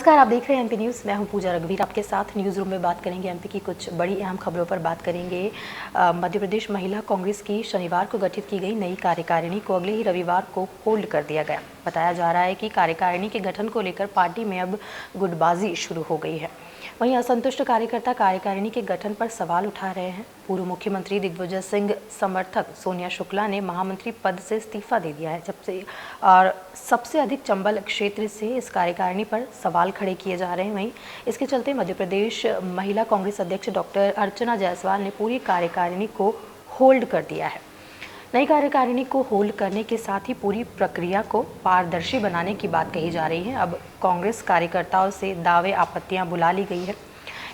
नमस्कार, आप देख रहे हैं एमपी न्यूज़। मैं हूं पूजा रघुवीर। आपके साथ न्यूज़ रूम में बात करेंगे एमपी की कुछ बड़ी अहम खबरों पर बात करेंगे। मध्य प्रदेश महिला कांग्रेस की शनिवार को गठित की गई नई कार्यकारिणी को अगले ही रविवार को होल्ड कर दिया गया। बताया जा रहा है कि कार्यकारिणी के गठन को लेकर पार्टी में अब गुटबाजी शुरू हो गई है। वहीं असंतुष्ट कार्यकर्ता कार्यकारिणी के गठन पर सवाल उठा रहे हैं। पूर्व मुख्यमंत्री दिग्विजय सिंह समर्थक सोनिया शुक्ला ने महामंत्री पद से इस्तीफा दे दिया है। और सबसे अधिक चंबल क्षेत्र से इस कार्यकारिणी पर सवाल खड़े किए जा रहे हैं। वहीं इसके चलते मध्य प्रदेश महिला कांग्रेस अध्यक्ष डॉक्टर अर्चना जायसवाल ने पूरी कार्यकारिणी को होल्ड कर दिया है। नई कार्यकारिणी को होल्ड करने के साथ ही पूरी प्रक्रिया को पारदर्शी बनाने की बात कही जा रही है। अब कांग्रेस कार्यकर्ताओं से दावे आपत्तियां बुला ली गई है।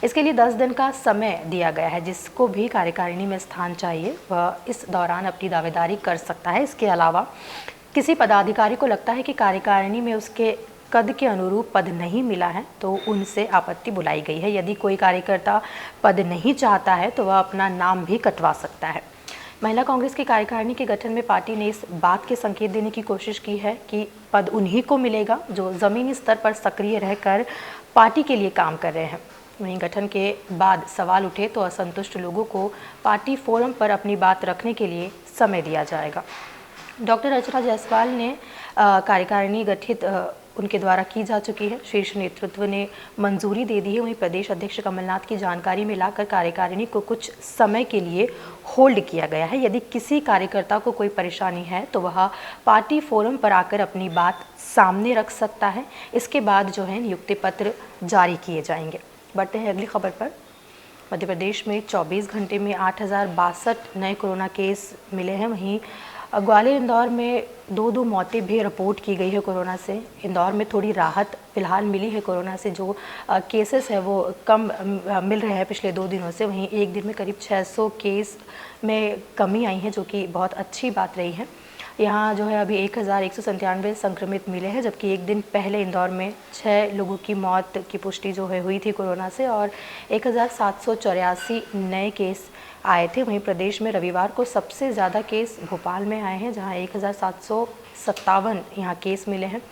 इसके लिए 10 दिन का समय दिया गया है। जिसको भी कार्यकारिणी में स्थान चाहिए वह इस दौरान अपनी दावेदारी कर सकता है। इसके अलावा किसी पदाधिकारी को लगता है कि कार्यकारिणी में उसके कद के अनुरूप पद नहीं मिला है तो उनसे आपत्ति बुलाई गई है। यदि कोई कार्यकर्ता पद नहीं चाहता है तो वह अपना नाम भी कटवा सकता है। महिला कांग्रेस की कार्यकारिणी के गठन में पार्टी ने इस बात के संकेत देने की कोशिश की है कि पद उन्हीं को मिलेगा जो जमीनी स्तर पर सक्रिय रहकर पार्टी के लिए काम कर रहे हैं। वहीं गठन के बाद सवाल उठे तो असंतुष्ट लोगों को पार्टी फोरम पर अपनी बात रखने के लिए समय दिया जाएगा। डॉक्टर अर्चना जायसवाल ने कार्यकारिणी गठित उनके द्वारा की जा चुकी है। शीर्ष नेतृत्व ने मंजूरी दे दी है। वहीं प्रदेश अध्यक्ष कमलनाथ की जानकारी में लाकर कार्यकारिणी को कुछ समय के लिए होल्ड किया गया है। यदि किसी कार्यकर्ता को कोई परेशानी है तो वह पार्टी फोरम पर आकर अपनी बात सामने रख सकता है। इसके बाद जो है नियुक्ति पत्र जारी किए जाएंगे। बढ़ते हैं अगली खबर पर। मध्य प्रदेश में 24 घंटे में 8,062 नए कोरोना केस मिले हैं। वहीं ग्वालियर इंदौर में दो मौतें भी रिपोर्ट की गई है कोरोना से। इंदौर में थोड़ी राहत फिलहाल मिली है कोरोना से। जो केसेस है वो कम मिल रहे हैं पिछले 2 दिनों से। वहीं एक दिन में करीब 600 केस में कमी आई है जो कि बहुत अच्छी बात रही है। यहाँ जो है अभी 1,197 संक्रमित मिले हैं, जबकि एक दिन पहले इंदौर में 6 लोगों की मौत की पुष्टि जो है हुई थी कोरोना से और 1,784 नए केस आए थे। वहीं प्रदेश में रविवार को सबसे ज़्यादा केस भोपाल में आए हैं जहां 1,757 यहाँ केस मिले हैं।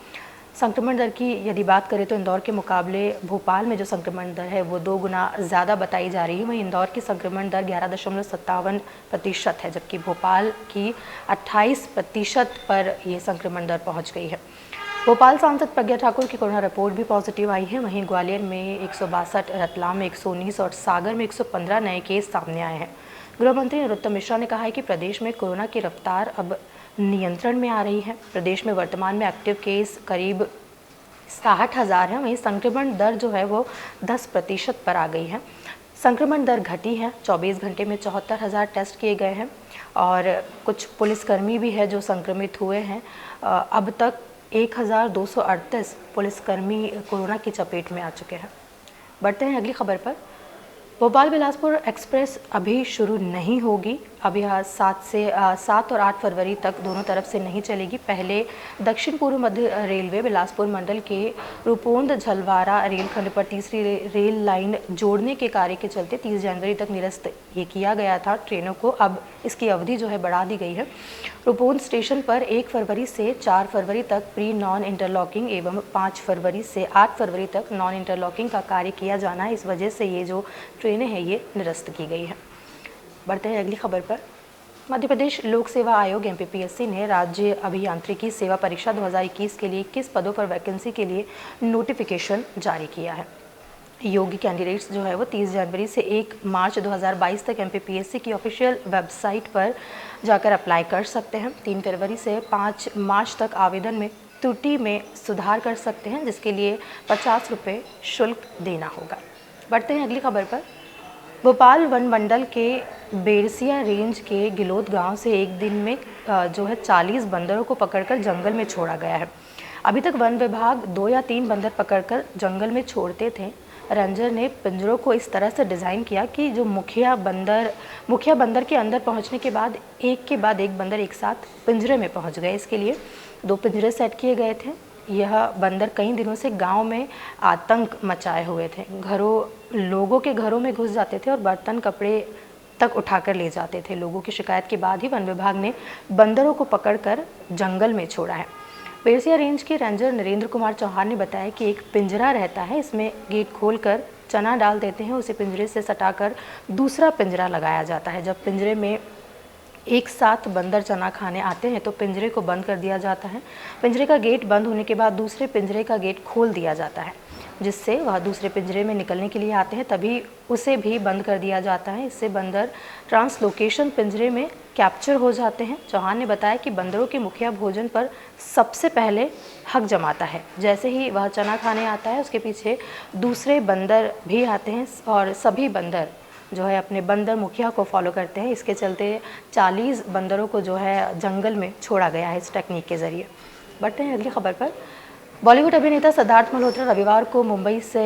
संक्रमण दर की यदि बात करें तो इंदौर के मुकाबले भोपाल में जो संक्रमण दर है वो 2 गुना ज़्यादा बताई जा रही है। वहीं इंदौर की संक्रमण दर 11.57% है, जबकि भोपाल की 28% पर ये संक्रमण दर पहुँच गई है। भोपाल सांसद प्रज्ञा ठाकुर की कोरोना रिपोर्ट भी पॉजिटिव आई है। वहीं ग्वालियर में 162, रतलाम में 119 और सागर में 115 नए केस सामने आए हैं। गृह मंत्री नरोत्तम मिश्रा ने कहा है कि प्रदेश में कोरोना की रफ्तार अब नियंत्रण में आ रही है। प्रदेश में वर्तमान में एक्टिव केस करीब 60,000 है। वहीं संक्रमण दर जो है वो 10% पर आ गई है। संक्रमण दर घटी है। 24 घंटे में 74,000 टेस्ट किए गए हैं और कुछ पुलिसकर्मी भी है जो संक्रमित हुए हैं। अब तक 1,238 पुलिसकर्मी कोरोना की चपेट में आ चुके हैं। बढ़ते हैं अगली खबर पर। भोपाल बिलासपुर एक्सप्रेस अभी शुरू नहीं होगी। अब यह 7 और 8 फरवरी तक दोनों तरफ से नहीं चलेगी। पहले दक्षिण पूर्व मध्य रेलवे बिलासपुर मंडल के रूपोंद झलवारा रेलखंड पर तीसरी रेल लाइन जोड़ने के कार्य के चलते 30 जनवरी तक निरस्त ये किया गया था ट्रेनों को। अब इसकी अवधि जो है बढ़ा दी गई है। रूपोंद स्टेशन पर 1 फरवरी से 4 फरवरी तक प्री नॉन इंटरलॉकिंग एवं 5 फरवरी से 8 फरवरी तक नॉन इंटरलॉकिंग का कार्य किया जाना है। इस वजह से ये जो ट्रेनें हैं ये निरस्त की गई है। बढ़ते हैं अगली खबर पर। मध्य प्रदेश लोक सेवा आयोग MPPSC ने राज्य अभियांत्रिकी सेवा परीक्षा 2021 के लिए 21 पदों पर वैकेंसी के लिए नोटिफिकेशन जारी किया है। योग्य कैंडिडेट्स जो है वो 30 जनवरी से 1 मार्च 2022 तक MPPSC की ऑफिशियल वेबसाइट पर जाकर अप्लाई कर सकते हैं। 3 फरवरी से 5 मार्च तक आवेदन में त्रुटि में सुधार कर सकते हैं, जिसके लिए 50 रुपये शुल्क देना होगा। बढ़ते हैं अगली खबर पर। भोपाल वन मंडल के बेरसिया रेंज के गिलोद गांव से एक दिन में जो है 40 बंदरों को पकड़कर जंगल में छोड़ा गया है। अभी तक वन विभाग 2 या 3 बंदर पकड़कर जंगल में छोड़ते थे। रेंजर ने पिंजरों को इस तरह से डिज़ाइन किया कि जो मुखिया बंदर के अंदर पहुंचने के बाद एक बंदर एक साथ पिंजरे में पहुंच गए। इसके लिए 2 पिंजरे सेट किए गए थे। यह बंदर कई दिनों से गांव में आतंक मचाए हुए थे। लोगों के घरों में घुस जाते थे और बर्तन कपड़े तक उठाकर ले जाते थे। लोगों की शिकायत के बाद ही वन विभाग ने बंदरों को पकड़कर जंगल में छोड़ा है। पेरसिया रेंज के रेंजर नरेंद्र कुमार चौहान ने बताया कि एक पिंजरा रहता है, इसमें गेट खोलकर चना डाल देते हैं, उसे पिंजरे से सटाकर दूसरा पिंजरा लगाया जाता है। जब पिंजरे में एक साथ बंदर चना खाने आते हैं तो पिंजरे को बंद कर दिया जाता है। पिंजरे का गेट बंद होने के बाद दूसरे पिंजरे का गेट खोल दिया जाता है, जिससे वह दूसरे पिंजरे में निकलने के लिए आते हैं, तभी उसे भी बंद कर दिया जाता है। इससे बंदर ट्रांसलोकेशन पिंजरे में कैप्चर हो जाते हैं। चौहान ने बताया कि बंदरों के मुखिया भोजन पर सबसे पहले हक जमाता है। जैसे ही वह चना खाने आता है उसके पीछे दूसरे बंदर भी आते हैं और सभी बंदर जो है अपने बंदर मुखिया को फॉलो करते हैं। इसके चलते 40 बंदरों को जो है जंगल में छोड़ा गया है इस टेक्निक के ज़रिए। बढ़ते हैं अगली खबर पर। बॉलीवुड अभिनेता सिद्धार्थ मल्होत्रा रविवार को मुंबई से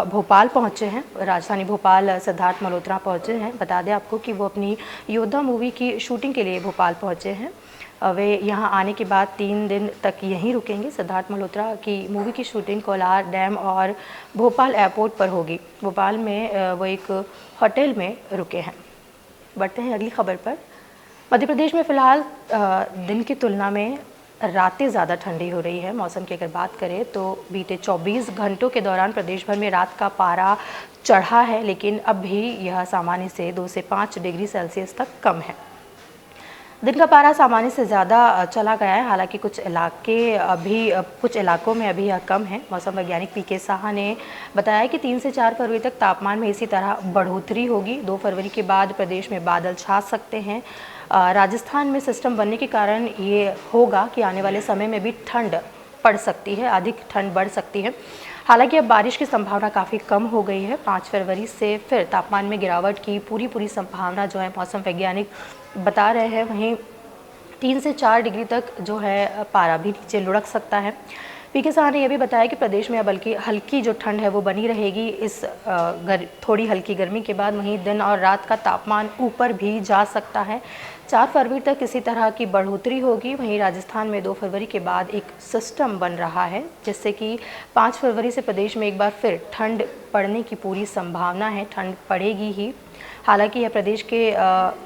भोपाल पहुंचे हैं। राजधानी भोपाल सिद्धार्थ मल्होत्रा पहुंचे हैं। बता दें आपको कि वो अपनी योद्धा मूवी की शूटिंग के लिए भोपाल पहुंचे हैं। वे यहां आने के बाद 3 दिन तक यहीं रुकेंगे। सिद्धार्थ मल्होत्रा की मूवी की शूटिंग कोलार डैम और भोपाल एयरपोर्ट पर होगी। भोपाल में वो एक होटल में रुके हैं। बढ़ते हैं अगली खबर पर। मध्य प्रदेश में फ़िलहाल दिन की तुलना में रातें ज़्यादा ठंडी हो रही है। मौसम की अगर बात करें तो बीते 24 घंटों के दौरान प्रदेश भर में रात का पारा चढ़ा है, लेकिन अब भी यह सामान्य से 2 से 5 डिग्री सेल्सियस तक कम है। दिन का पारा सामान्य से ज़्यादा चला गया है, हालांकि कुछ इलाकों में अभी यह कम है। मौसम वैज्ञानिक पीके साहा ने बताया कि 3 से 4 फरवरी तक तापमान में इसी तरह बढ़ोतरी होगी। 2 फरवरी के बाद प्रदेश में बादल छा सकते हैं। राजस्थान में सिस्टम बनने के कारण ये होगा कि आने वाले समय में भी ठंड पड़ सकती है, अधिक ठंड बढ़ सकती है। हालांकि अब बारिश की संभावना काफ़ी कम हो गई है। 5 फरवरी से फिर तापमान में गिरावट की पूरी संभावना जो है मौसम वैज्ञानिक बता रहे हैं। वहीं 3 से 4 डिग्री तक जो है पारा भी नीचे लुढ़क सकता है। पीके साहा ने यह भी बताया कि प्रदेश में अब बल्कि हल्की जो ठंड है वो बनी रहेगी इस थोड़ी हल्की गर्मी के बाद। वहीं दिन और रात का तापमान ऊपर भी जा सकता है। 4 फरवरी तक इसी तरह की बढ़ोतरी होगी। वहीं राजस्थान में 2 फरवरी के बाद एक सिस्टम बन रहा है, जिससे कि 5 फरवरी से प्रदेश में एक बार फिर ठंड पड़ने की पूरी संभावना है। ठंड पड़ेगी ही, हालांकि यह प्रदेश के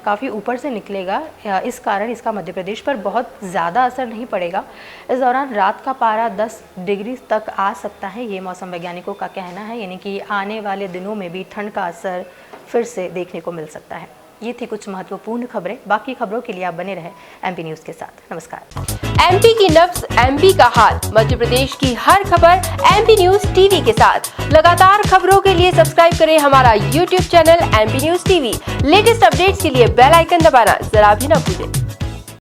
काफ़ी ऊपर से निकलेगा, इस कारण इसका मध्य प्रदेश पर बहुत ज़्यादा असर नहीं पड़ेगा। इस दौरान रात का पारा 10 डिग्री तक आ सकता है, ये मौसम वैज्ञानिकों का कहना है। यानी कि आने वाले दिनों में भी ठंड का असर फिर से देखने को मिल सकता है। ये थी कुछ महत्वपूर्ण खबरें। बाकी खबरों के लिए आप बने रहें एमपी न्यूज़ के साथ। नमस्कार। एमपी की नब्ज, एमपी का हाल, मध्य प्रदेश की हर खबर एमपी न्यूज़ टीवी के साथ। लगातार खबरों के लिए सब्सक्राइब करें हमारा YouTube channel MP news TV. Latest updates के लिए बेल आइकन दबाना जरा भी न भूलें।